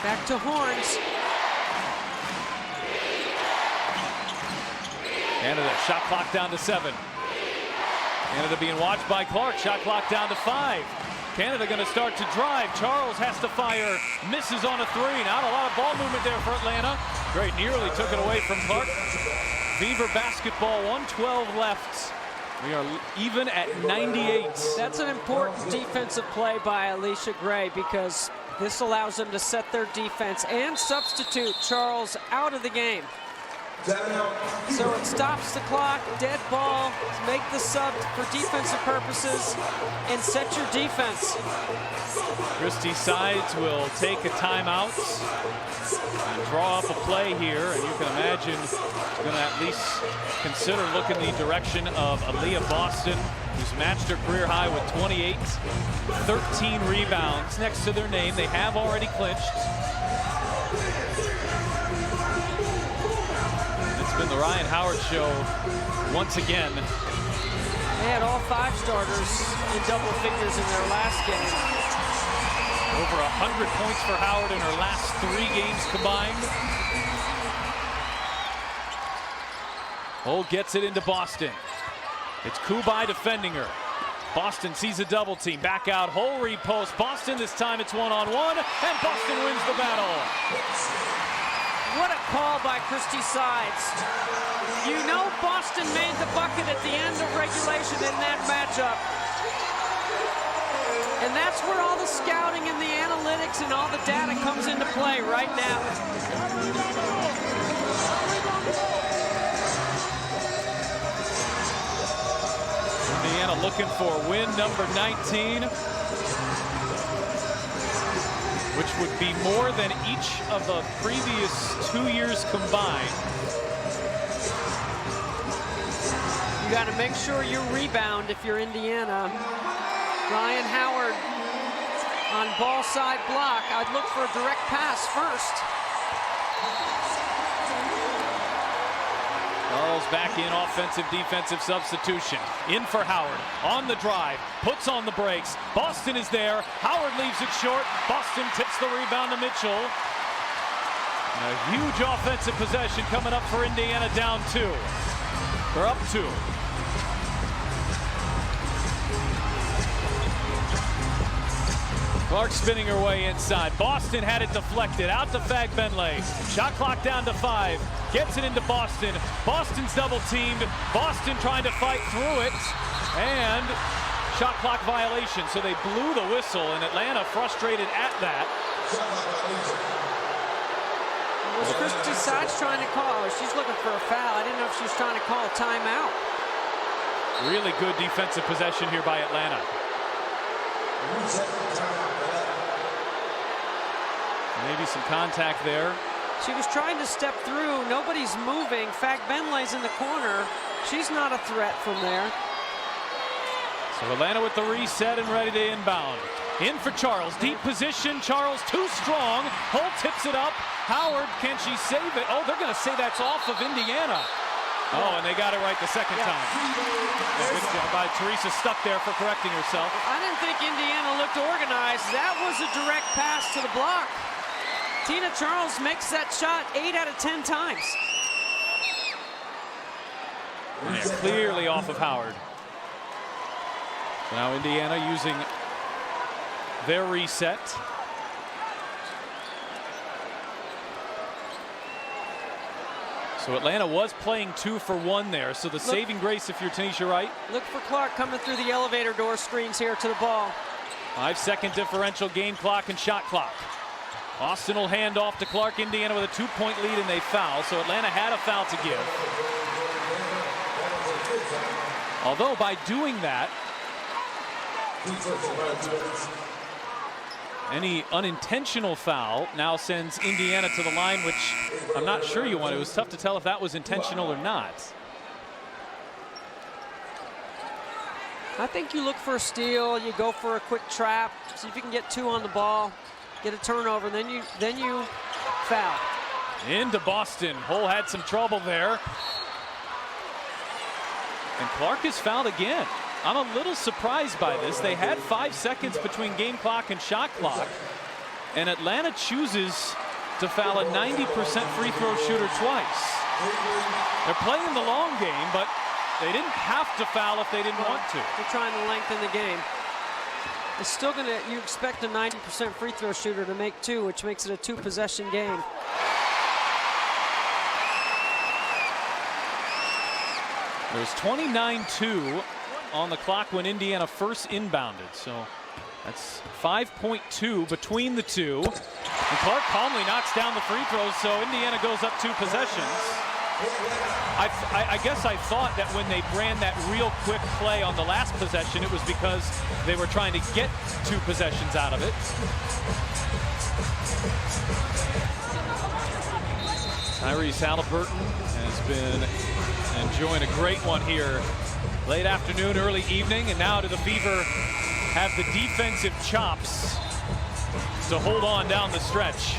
Back to Horns. Canada, shot clock down to 7. Canada being watched by Clark. Shot clock down to 5. Canada going to start to drive. Charles has to fire. Misses on a 3. Not a lot of ball movement there for Atlanta. Great, nearly took it away from Clark. Beaver basketball, 1:12 left. We are even at 98. That's an important defensive play by Alicia Gray, because this allows them to set their defense and substitute Charles out of the game. So it stops the clock, dead ball, make the sub for defensive purposes, and set your defense. Christy Sides will take a timeout and draw up a play here, and you can imagine he's going to at least consider looking the direction of Aaliyah Boston, who's matched her career high with 28, 13 rebounds next to their name. They have already clinched. It's been the Ryan Howard show once again. They had all 5 starters in double figures in their last game. Over 100 points for Howard in her last 3 games combined. Hull gets it into Boston. It's Kubai defending her. Boston sees a double team. Back out, Hull repost. Boston, this time it's 1-on-1, and Boston wins the battle. What a call by Christy Sides. You know Boston made the bucket at the end of regulation in that matchup. And that's where all the scouting and the analytics and all the data comes into play right now. Indiana looking for win number 19, which would be more than each of the previous 2 years combined. You got to make sure you rebound if you're Indiana. Ryan Howard on ball side block. I'd look for a direct pass first. Charles back in, offensive defensive substitution. In for Howard on the drive, puts on the brakes. Boston is there. Howard leaves it short. Boston tips the rebound to Mitchell. And a huge offensive possession coming up for Indiana, down 2. They're up 2. Clark spinning her way inside. Boston had it deflected. Out to Fag-Benley. Shot clock down to 5. Gets it into Boston. Boston's double teamed. Boston trying to fight through it. And shot clock violation. So they blew the whistle, and Atlanta frustrated at that. Was Christy Sides trying to call? She's looking for a foul. I didn't know if she was trying to call a timeout. Really good defensive possession here by Atlanta. Maybe some contact there. She was trying to step through. Nobody's moving. Fag-Benley's in the corner. She's not a threat from there. So Atlanta with the reset and ready to inbound. In for Charles. Deep position. Charles too strong. Hull tips it up. Howard, can she save it? Oh, they're going to say that's off of Indiana. Oh, and they got it right the second time. Good job by Teresa, stuck there for correcting herself. I didn't think Indiana looked organized. That was a direct pass to the block. Tina Charles makes that shot 8 out of 10 times. Yeah, clearly off of Howard. So now Indiana using their reset. So Atlanta was playing 2 for 1 there. So the saving grace, if you're Tanisha Wright. Look for Clark coming through the elevator door screens here to the ball. 5-second differential, game clock and shot clock. Boston will hand off to Clark. Indiana with a 2-point lead, and they foul. So Atlanta had a foul to give. Although by doing that, any unintentional foul now sends Indiana to the line, which I'm not sure you want. It was tough to tell if that was intentional or not. I think you look for a steal, you go for a quick trap, see if you can get 2 on the ball, get a turnover, then you foul. Into Boston. Hull had some trouble there. And Clark is fouled again. I'm a little surprised by this. They had 5 seconds between game clock and shot clock. and Atlanta chooses to foul a 90% free throw shooter twice. They're playing the long game, but they didn't have to foul if they didn't want to. They're trying to lengthen the game. It's still gonna, you expect a 90% free throw shooter to make 2, which makes it a 2-possession game. There's 29-2 on the clock when Indiana first inbounded, so that's 5.2 between the two. And Clark calmly knocks down the free throws, so Indiana goes up 2 possessions. I guess I thought that when they ran that real quick play on the last possession, it was because they were trying to get 2 possessions out of it. Tyrese Halliburton has been enjoying a great one here. Late afternoon, early evening, and now do the Fever have the defensive chops to hold on down the stretch.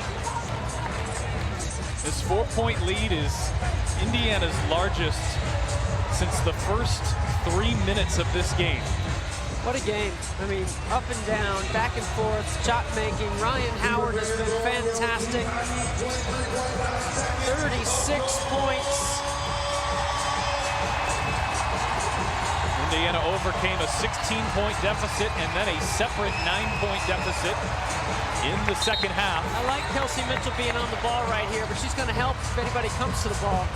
This 4-point lead is Indiana's largest since the first 3 minutes of this game. What a game. I mean, up and down, back and forth, shot making. Ryan Howard has been fantastic. 36 points. Indiana overcame a 16-point deficit and then a separate 9-point deficit in the second half. I like Kelsey Mitchell being on the ball right here, but she's going to help if anybody comes to the ball.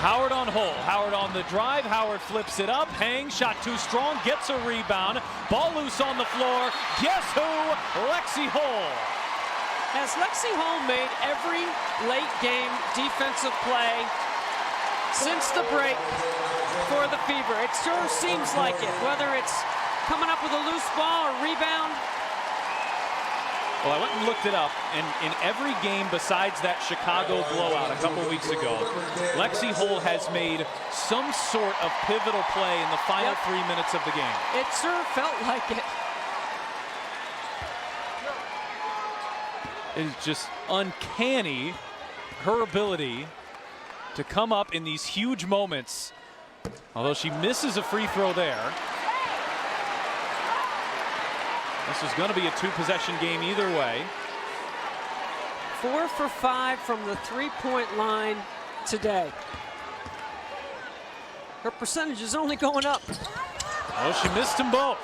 Howard on Hull. Howard on the drive. Howard flips it up. Hangs. Shot too strong. Gets a rebound. Ball loose on the floor. Guess who? Lexi Hull. Has Lexi Hull made every late game defensive play since the break for the Fever? It sure seems like it, whether it's coming up with a loose ball or rebound. Well, I went and looked it up, and in every game besides that Chicago blowout a couple weeks ago, Lexi Hull has made some sort of pivotal play in the final 3 minutes of the game. It sure felt like it. It is just uncanny, her ability to come up in these huge moments, although she misses a free throw there. This is going to be a 2-possession game either way. 4 for 5 from the 3-point line today. Her percentage is only going up. Oh, she missed them both.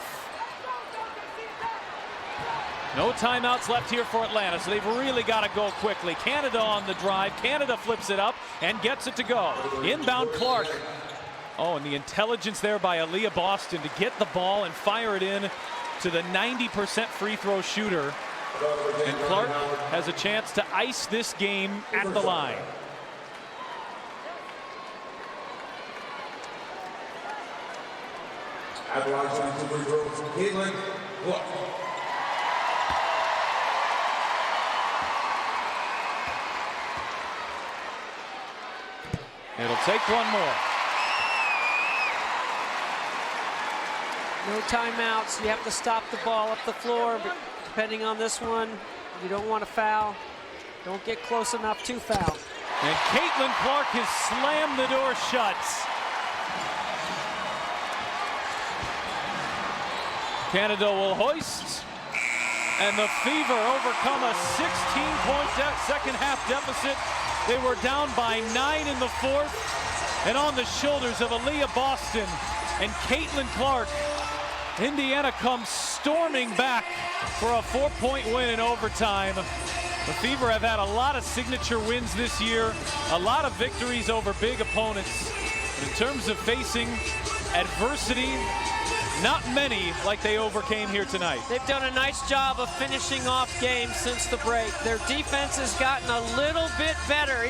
No timeouts left here for Atlanta, so they've really got to go quickly. Canada on the drive. Canada flips it up and gets it to go. Inbound Clark. Oh, and the intelligence there by Aaliyah Boston to get the ball and fire it in to the 90% free throw shooter. And Clark has a chance to ice this game at the line. It'll take one more. No timeouts. You have to stop the ball up the floor, but depending on this one, you don't want to foul. Don't get close enough to foul. And Caitlin Clark has slammed the door shut. Canada will hoist, and the Fever overcome a 16-point second half deficit. They were down by 9 in the fourth, and on the shoulders of Aaliyah Boston and Caitlin Clark, Indiana comes storming back for a 4-point win in overtime. The Fever have had a lot of signature wins this year, a lot of victories over big opponents. But in terms of facing adversity, not many like they overcame here tonight. They've done a nice job of finishing off games since the break. Their defense has gotten a little bit better.